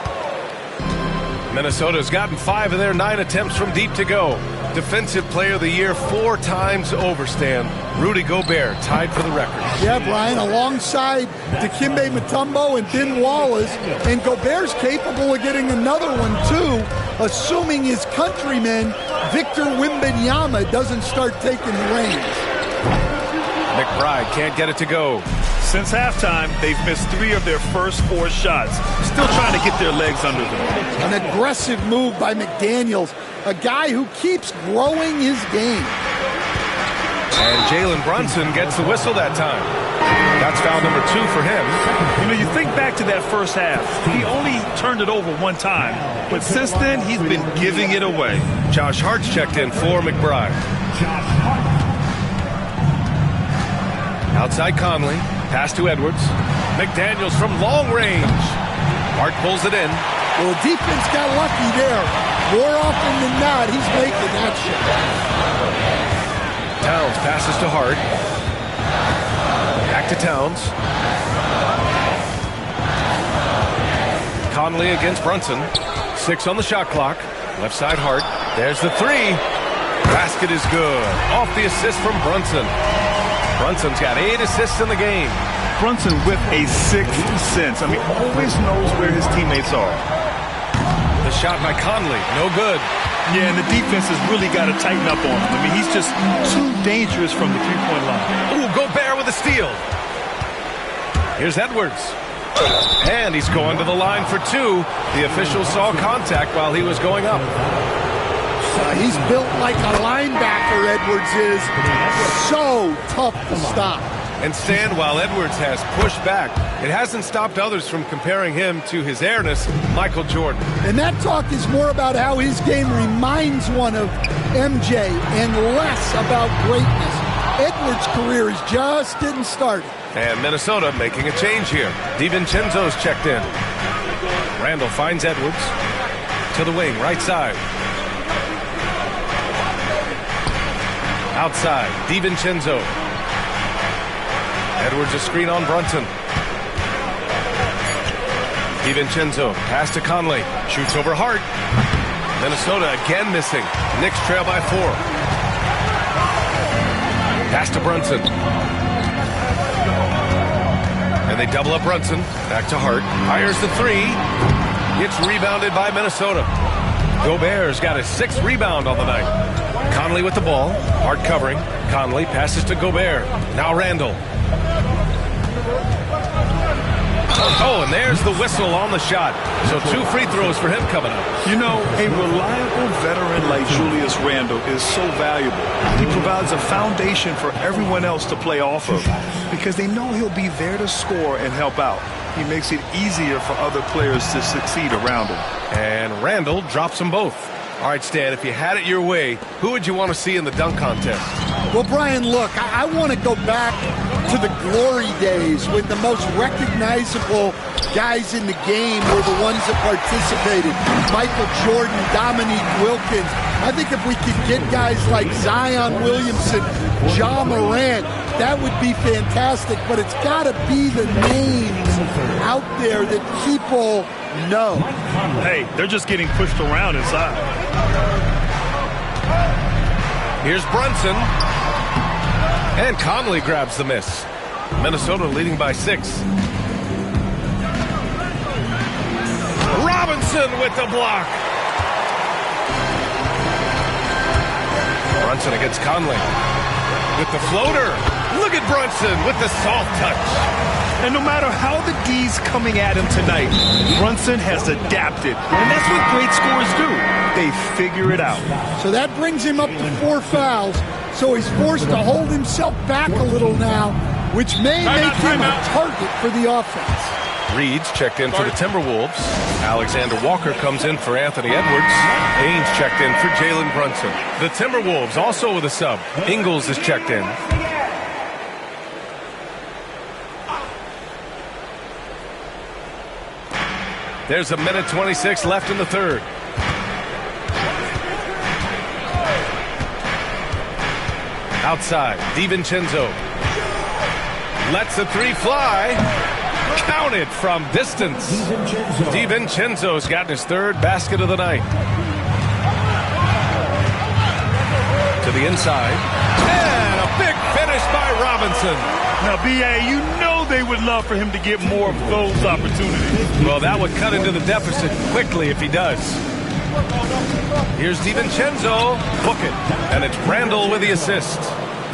M: Minnesota's gotten 5 of their 9 attempts from deep to go. Defensive Player of the Year 4 times over, Stan. Rudy Gobert tied for the record.
N: Yeah, Brian, alongside Dikembe Mutombo and Ben Wallace, and Gobert's capable of getting another one too, assuming his countryman Victor Wembanyama doesn't start taking reins.
M: McBride can't get it to go.
O: Since halftime, they've missed 3 of their first 4 shots. Still trying to get their legs under them.
N: An aggressive move by McDaniels, a guy who keeps growing his game.
M: And Jalen Brunson gets the whistle that time. That's foul number 2 for him.
O: You know, you think back to that first half. He only turned it over 1 time. But since then, he's been giving it away.
M: Josh Hart's checked in for McBride. Outside Conley. Pass to Edwards. McDaniels from long range. Hart pulls it in.
N: Well, the defense got lucky there. More often than not, he's making that shot.
M: Towns passes to Hart. Back to Towns. Conley against Brunson. 6 on the shot clock. Left side Hart. There's the 3. Basket is good. Off the assist from Brunson. Brunson's got 8 assists in the game.
O: Brunson with a sixth sense. I mean, always knows where his teammates are.
M: The shot by Conley, no good.
O: Yeah, and the defense has really got to tighten up on him. I mean, he's just too dangerous from the three-point line.
M: Ooh, Gobert with a steal. Here's Edwards. And he's going to the line for 2. The official saw contact while he was going up.
N: He's built like a linebacker, Edwards is. So tough to stop.
M: And Stan, while Edwards has pushed back, it hasn't stopped others from comparing him to his airness, Michael Jordan.
N: And that talk is more about how his game reminds one of MJ and less about greatness. Edwards' career is just getting started.
M: And Minnesota making a change here. DiVincenzo's checked in. Randall finds Edwards to the wing, right side. Outside, DiVincenzo. Edwards a screen on Brunson. DiVincenzo, pass to Conley. Shoots over Hart. Minnesota again missing. Knicks trail by 4. Pass to Brunson. And they double up Brunson. Back to Hart. Fires the 3. It's rebounded by Minnesota. Gobert's got his 6th rebound on the night. Conley with the ball. Hart covering. Conley passes to Gobert. Now Randall. Oh, and there's the whistle on the shot. So 2 free throws for him coming up.
O: You know, a reliable veteran like Julius Randle is so valuable. He provides a foundation for everyone else to play off of because they know he'll be there to score and help out. He makes it easier for other players to succeed around him.
M: And Randall drops them both. All right, Stan, if you had it your way, who would you want to see in the dunk contest?
N: Well, Brian, look, I want to go back to the glory days when the most recognizable guys in the game were the ones that participated. Michael Jordan, Dominique Wilkins. I think if we could get guys like Zion Williamson, Ja Morant, that would be fantastic. But it's got to be the names out there that people know.
F: Hey, they're just getting pushed around inside.
M: Here's Brunson. And Conley grabs the miss. Minnesota leading by 6. Robinson with the block. Brunson against Conley. With the floater. Look at Brunson with the soft touch.
O: And no matter how the D's coming at him tonight, Brunson has adapted. And that's what great scorers do. They figure it out.
N: So that brings him up to 4 fouls. So he's forced to hold himself back a little now, which may make him a target for the offense.
M: Reed's checked in for the Timberwolves. Alexander Walker comes in for Anthony Edwards. Ainge checked in for Jalen Brunson. The Timberwolves also with a sub. Ingles is checked in. There's a minute 26 left in the third. Outside, DiVincenzo lets the 3 fly. Counted from distance. DiVincenzo's gotten his 3rd basket of the night. To the inside. And a big finish by Robinson.
F: Now, B.A., you know they would love for him to get more of those opportunities.
M: Well, that would cut into the deficit quickly if he does. Here's DiVincenzo. Book it. And it's Randall with the assist.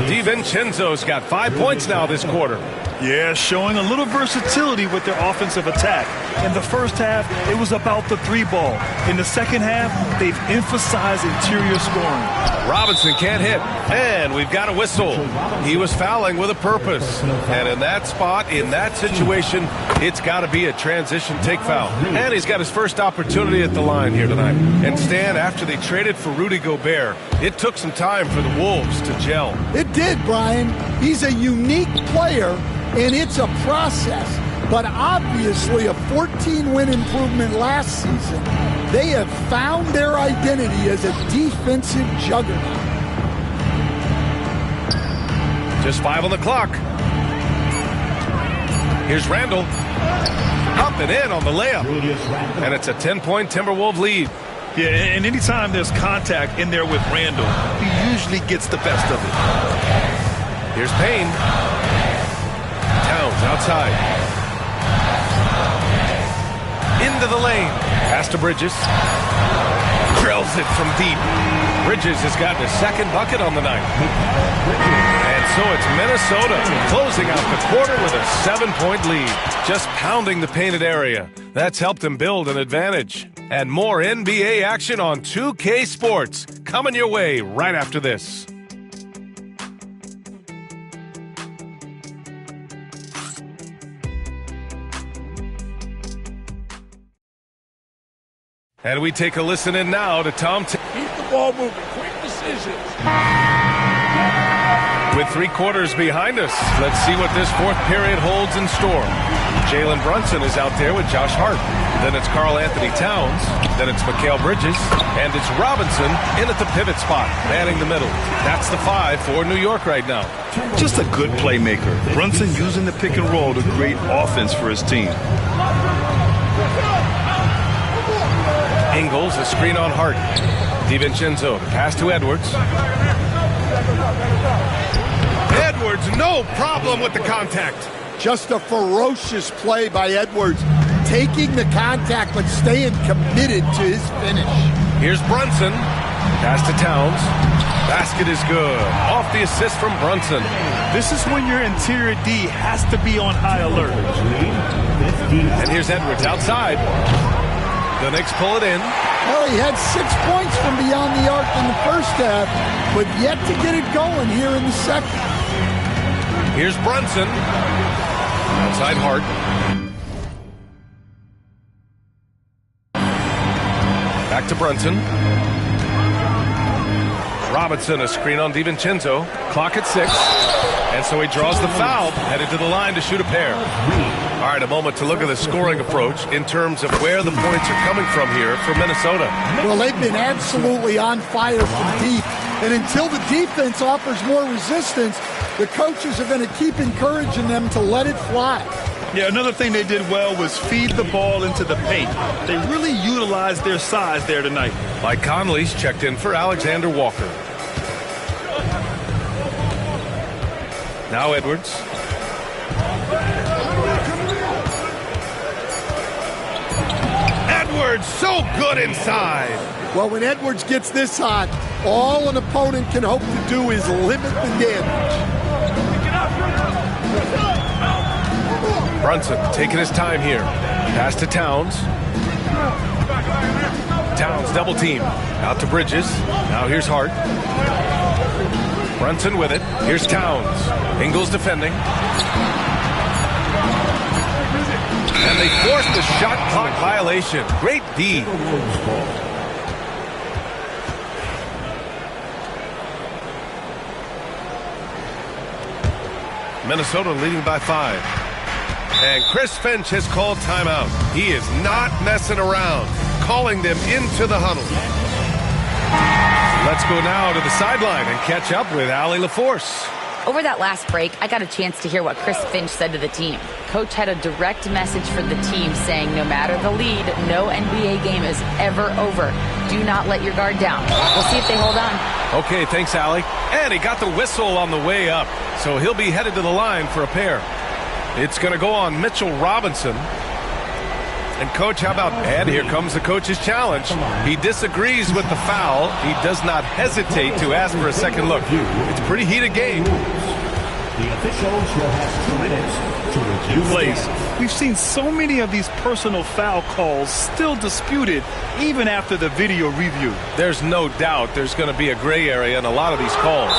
M: DiVincenzo's got 5 points now this quarter.
F: Yeah, showing a little versatility with their offensive attack. In the first half, it was about the 3-ball. In the second half, they've emphasized interior scoring.
M: Robinson can't hit, and we've got a whistle. He was fouling with a purpose. And in that spot, in that situation, it's got to be a transition take foul. And he's got his first opportunity at the line here tonight. And Stan, after they traded for Rudy Gobert, it took some time for the Wolves to gel.
N: It did, Brian. He's a unique player, and it's a process. but obviously a 14-win improvement last season. They have found their identity as a defensive juggernaut.
M: Just 5 on the clock. Here's Randall. Up and in on the layup. And it's a 10-point Timberwolves lead.
O: Yeah, and anytime there's contact in there with Randall, he usually gets the best of it.
M: Here's Payne. Towns outside. Into the lane. Pass to Bridges. Drills it from deep. Bridges has gotten his second bucket on the night. And so it's Minnesota closing out the quarter with a 7-point lead. Just pounding the painted area. That's helped them build an advantage. And more NBA action on 2K Sports coming your way right after this. And we take a listen in now to Tom.
A: Keep the ball moving. Quick decisions.
M: With 3 quarters behind us, let's see what this fourth period holds in store. Jalen Brunson is out there with Josh Hart. Then it's Karl Anthony Towns. Then it's Mikal Bridges. And it's Robinson in at the pivot spot, manning the middle. That's the 5 for New York right now.
O: Just a good playmaker. Brunson using the pick and roll to create offense for his team.
M: Ingles, a screen on Hart. DiVincenzo, the pass to Edwards. Edwards, no problem with the contact.
N: Just a ferocious play by Edwards, taking the contact but staying committed to his finish.
M: Here's Brunson. Pass to Towns. Basket is good. Off the assist from Brunson.
O: This is when your interior D has to be on high alert.
M: And here's Edwards outside. The Knicks pull it in.
N: Well, he had 6 points from beyond the arc in the first half, but yet to get it going here in the second.
M: Here's Brunson. Outside Hart. Back to Brunson. Robinson, a screen on DiVincenzo. Clock at 6. And so he draws the foul, headed to the line to shoot a pair. All right, a moment to look at the scoring approach in terms of where the points are coming from here for Minnesota.
N: Well, they've been absolutely on fire from deep. And until the defense offers more resistance, the coaches are going to keep encouraging them to let it fly.
O: Yeah, another thing they did well was feed the ball into the paint. They really utilized their size there tonight.
M: Mike Conley's checked in for Alexander Walker. Now Edwards. Edwards, so good inside.
N: Well, when Edwards gets this hot, all an opponent can hope to do is limit the damage.
M: Brunson taking his time here. Pass to Towns. Towns double team. Out to Bridges. Now here's Hart. Brunson with it. Here's Towns. Ingles defending. And they forced the shot clock violation. Great D. Minnesota leading by 5. And Chris Finch has called timeout. He is not messing around, calling them into the huddle. Let's go now to the sideline and catch up with Allie LaForce.
P: Over that last break, I got a chance to hear what Chris Finch said to the team. Coach had a direct message for the team saying no matter the lead, no NBA game is ever over. Do not let your guard down. We'll see if they hold on.
M: Okay, thanks, Allie. And he got the whistle on the way up, so he'll be headed to the line for a pair. It's going to go on Mitchell Robinson. And, Coach, how about, and here comes the coach's challenge. He disagrees with the foul. He does not hesitate to ask for a second look. It's a pretty heated game.
R: The officials will have 2 minutes to review
O: plays. We've seen so many of these personal foul calls still disputed even after the video review.
M: There's no doubt there's going to be a gray area in a lot of these calls.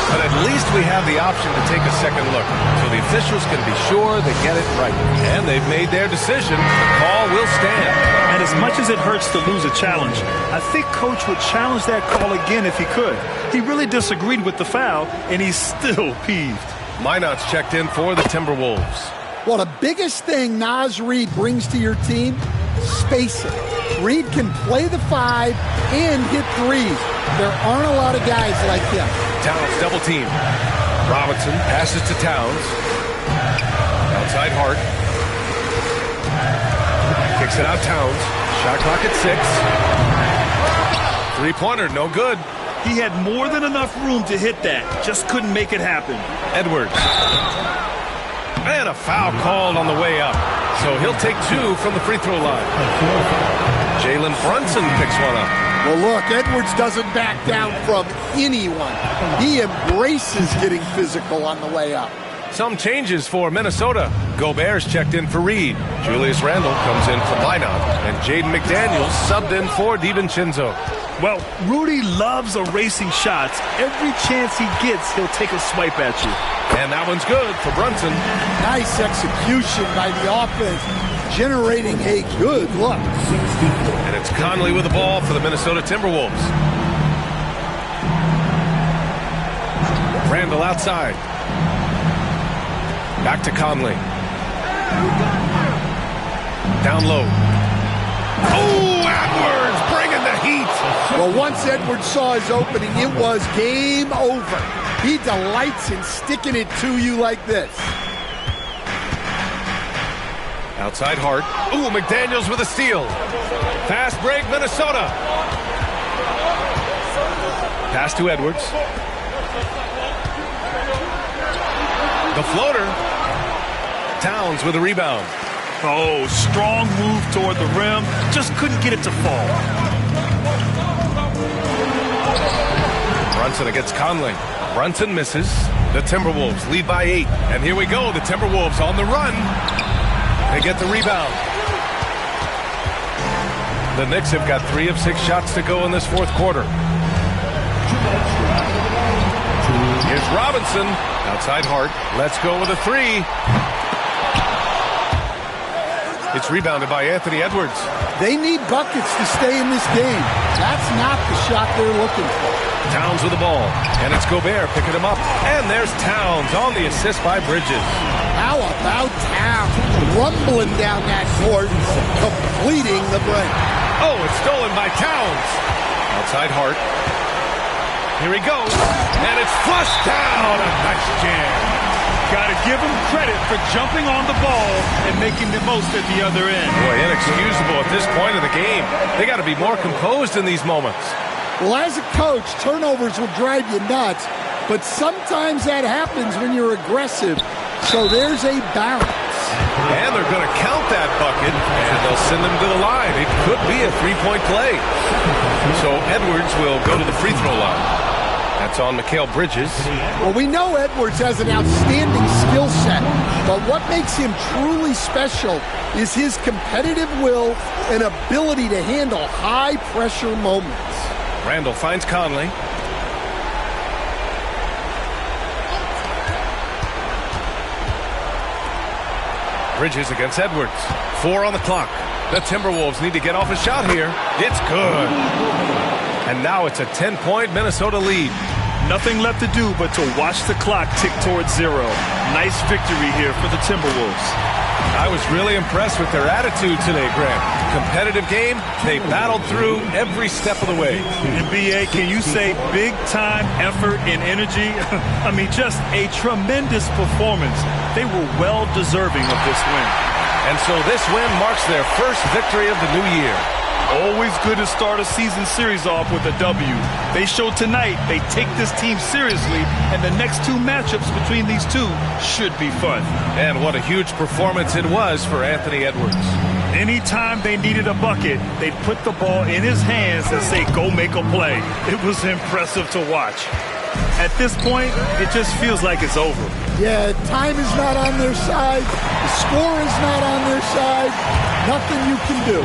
M: But at least we have the option to take a second look. So the officials can be sure they get it right. And they've made their decision. The call will stand.
O: And as much as it hurts to lose a challenge, I think Coach would challenge that call again if he could. He really disagreed with the foul, and he's still peeved.
M: Minot's checked in for the Timberwolves.
N: Well, the biggest thing Naz Reid brings to your team, spacing. Reid can play the 5 and hit threes. There aren't a lot of guys like him.
M: Towns double team. Robinson passes to Towns. Outside Hart. Kicks it out Towns. Shot clock at 6. Three-pointer, no good.
O: He had more than enough room to hit that. Just couldn't make it happen.
M: Edwards. And a foul called on the way up. So he'll take 2 from the free throw line. Jalen Brunson picks one up.
N: Well, look, Edwards doesn't back down from anyone. He embraces getting physical on the way up.
M: Some changes for Minnesota. Gobert's checked in for Reid. Julius Randle comes in for Minot. And Jaden McDaniels subbed in for DiVincenzo.
O: Well, Rudy loves erasing shots. Every chance he gets, he'll take a swipe at you.
M: And that one's good for Brunson.
N: Nice execution by the offense, generating a good look.
M: And it's Conley with the ball for the Minnesota Timberwolves. Randle outside. Back to Conley. Down low. Oh, Edwards bringing the heat.
N: Well, once Edwards saw his opening, it was game over. He delights in sticking it to you like this.
M: Outside Hart. Ooh, McDaniels with a steal. Fast break, Minnesota. Pass to Edwards. The floater. Towns with a rebound.
O: Oh, strong move toward the rim. Just couldn't get it to fall.
M: Brunson against Conley. Brunson misses. The Timberwolves lead by 8. And here we go. The Timberwolves on the run. They get the rebound. The Knicks have got 3 of 6 shots to go in this fourth quarter. Here's Robinson. Outside Hart. Let's go with a 3. It's rebounded by Anthony Edwards.
N: They need buckets to stay in this game. That's not the shot they're looking for.
M: Towns with the ball. And it's Gobert picking him up. And there's Towns on the assist by Bridges.
N: How about Towns rumbling down that court, completing the break.
M: Oh, it's stolen by Towns. Outside Hart. Here he goes. And it's flushed down. A nice jam.
O: Got to give him credit for jumping on the ball and making the most at the other end.
M: Boy, inexcusable at this point of the game. They got to be more composed in these moments.
N: Well, as a coach, turnovers will drive you nuts, but sometimes that happens when you're aggressive. So there's a balance.
M: And they're going to count that bucket, and they'll send them to the line. It could be a 3-point play. So Edwards will go to the free throw line. That's on Mikal Bridges.
N: Well, we know Edwards has an outstanding skill set, but what makes him truly special is his competitive will and ability to handle high-pressure moments.
M: Randle finds Conley. Bridges against Edwards. 4 on the clock. The Timberwolves need to get off a shot here. It's good. And now it's a 10-point Minnesota lead.
O: Nothing left to do but to watch the clock tick towards 0. Nice victory here for the Timberwolves.
M: I was really impressed with their attitude today, Grant. Competitive game, they battled through every step of the way.
O: And B.A., can you say big-time effort and energy? I mean, just a tremendous performance. They were well-deserving of this win.
M: And so this win marks their first victory of the new year.
O: Always good to start a season series off with a W. They showed tonight they take this team seriously, and the next 2 matchups between these two should be fun.
M: And what a huge performance it was for Anthony Edwards.
O: Anytime they needed a bucket, they'd put the ball in his hands and say, go make a play. It was impressive to watch. At this point, it just feels like it's over.
N: Yeah, time is not on their side. The score is not on their side. Nothing you can do.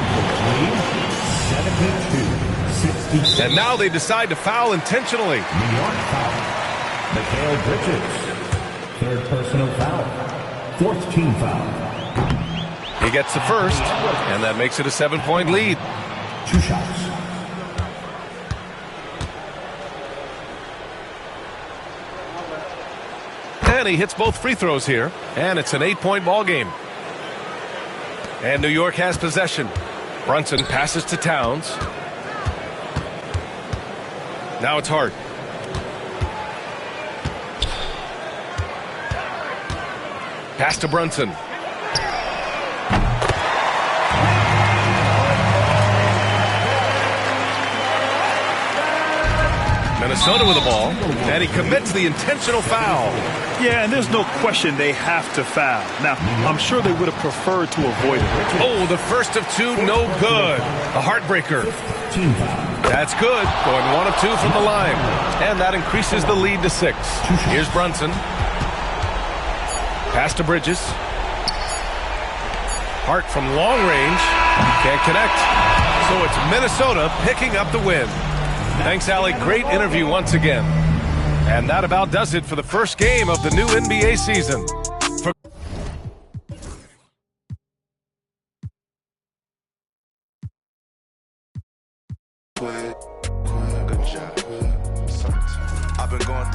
R: 72-60.
M: And now they decide to foul intentionally.
R: New York foul. Mikal Bridges. 3rd personal foul. 4th team foul.
M: He gets the first, and that makes it a 7-point lead.
R: 2 shots.
M: Again, he hits both free throws here, and it's an 8-point ball game. And New York has possession. Brunson passes to Towns. Now it's Hart. Pass to Brunson. Minnesota with the ball, and he commits the intentional foul.
O: Yeah, and there's no question they have to foul. Now, I'm sure they would have preferred to avoid it.
M: Oh, the first of two, no good. A heartbreaker. That's good. Going 1 of 2 from the line. And that increases the lead to 6. Here's Brunson. Pass to Bridges. Hart from long range. Can't connect. So it's Minnesota picking up the win. Thanks, Allie. Great interview once again. And that about does it for the first game of the new NBA season.
S: Good job. I've been going through